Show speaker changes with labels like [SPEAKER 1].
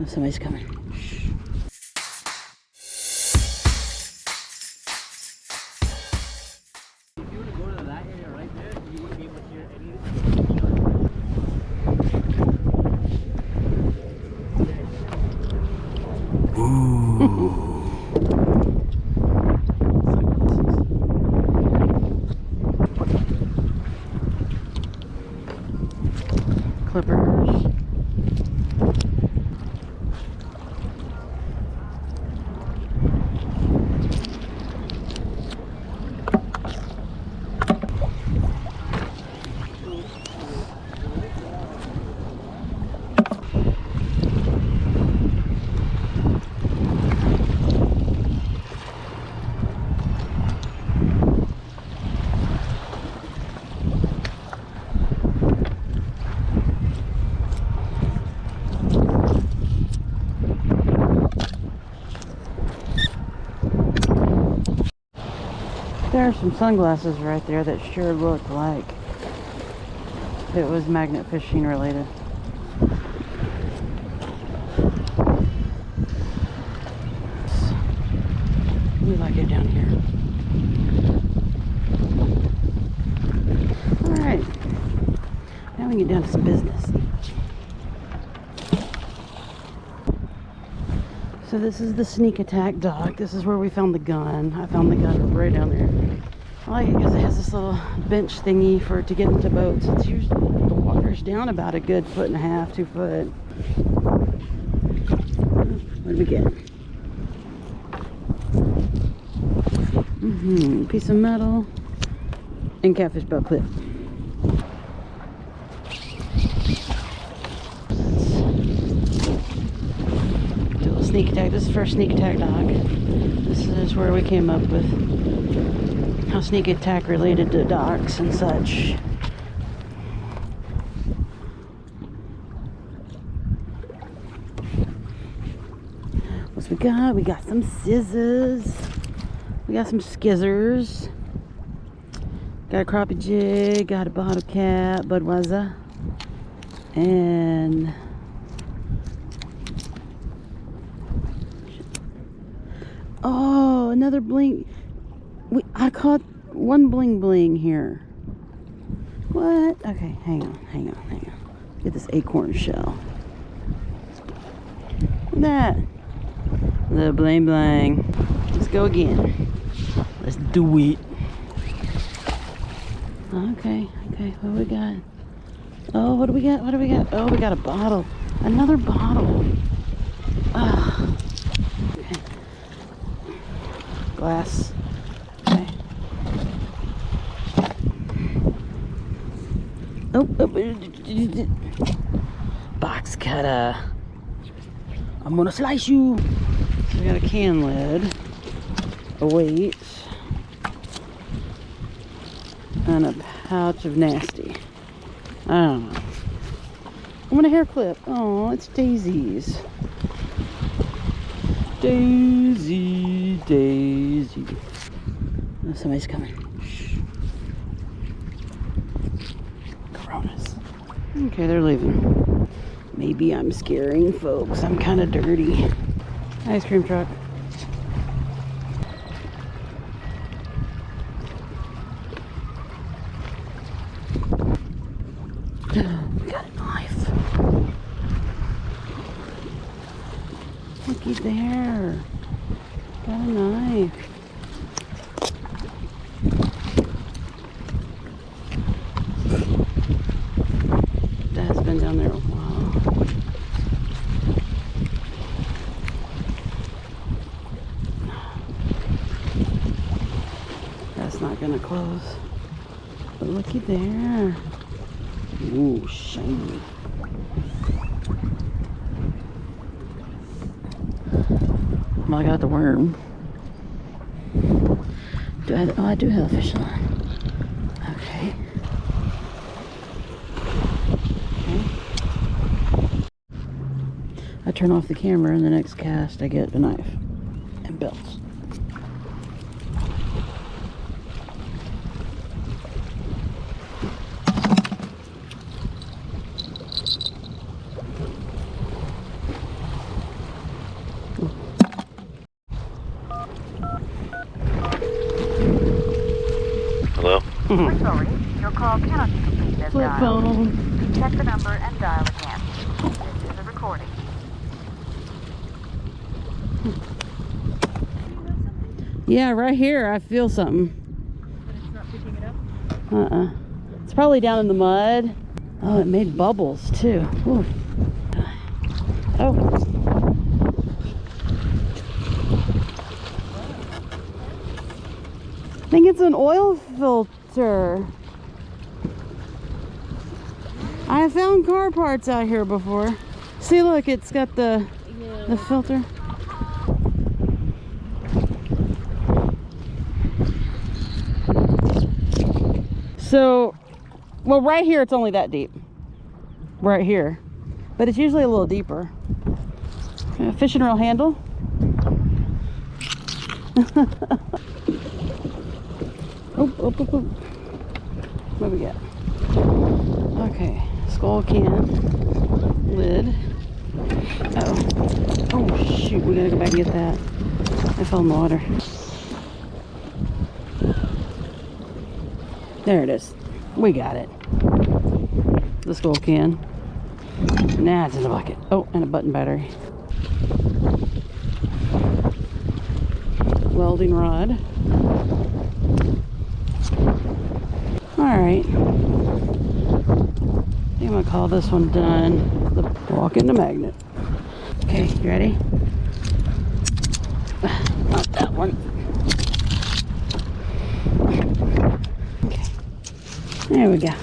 [SPEAKER 1] Oh, somebody's coming.
[SPEAKER 2] If you were to go to that area right there, you wouldn't be able to hear any.
[SPEAKER 1] Clippers. There are some sunglasses right there that sure look like it was magnet fishing related. We like it down here. Alright, now we get down to some business. So this is the sneak attack dock. This is where we found the gun. I found the gun right down there. I like it because it has this little bench thingy for to get into boats. It's usually, the water's down about a good 1.5 2 foot. What do we get? Piece of metal and catfish belt clip. Sneak attack. This is for sneak attack dock. This is where we came up with how sneak attack related to docks and such. What's we got? We got some scissors. We got some skizzers. Got a crappie jig. Got a bottle cap, Budweiser, and oh, another bling. I caught one bling bling here. What? Okay, hang on. Get this acorn shell. Look at that. The bling bling. Let's go again. Let's do it. Okay. What do we got? Oh, what do we got? Oh, we got a bottle. Another bottle. Ah. Okay. Glass. Okay. Oh, box cutter. I'm gonna slice you. So we got a can lid, a weight, and a pouch of nasty. I don't know. I want a hair clip. Oh, it's Daisy's. Daisy. Oh, somebody's coming. Coronas. Okay, they're leaving. Maybe I'm scaring folks. I'm kind of dirty. Ice cream truck. We got a knife. Looky there. Got a knife. Dad's been down there a while. That's not gonna close. But looky there. Ooh, shiny. Well, I got the worm. I do have a fish line. Okay. I turn off the camera, and the next cast I get a knife and belts.
[SPEAKER 3] We're sorry, your call cannot be completed as
[SPEAKER 1] Flip
[SPEAKER 3] dialed.
[SPEAKER 1] phone.
[SPEAKER 3] Check the number and dial again. This is a recording.
[SPEAKER 1] Yeah, right here I feel something.
[SPEAKER 2] But it's not picking it up.
[SPEAKER 1] It's probably down in the mud. Oh, it made bubbles too. Ooh. Oh. I think it's an oil filter. I have found car parts out here before. See, look, it's got the filter. So, well, right here it's only that deep. Right here. But it's usually a little deeper. Fishing reel handle. Oh. What do we got? Okay, skull can, lid. Oh shoot, we gotta go back and get that. I fell in the water. There it is. We got it. The skull can. Nah, it's in the bucket. Oh, and a button battery. Welding rod. Alright. I think I'm gonna call this one done. The walk into magnet. Okay, you ready? Not that one. Okay. There we go.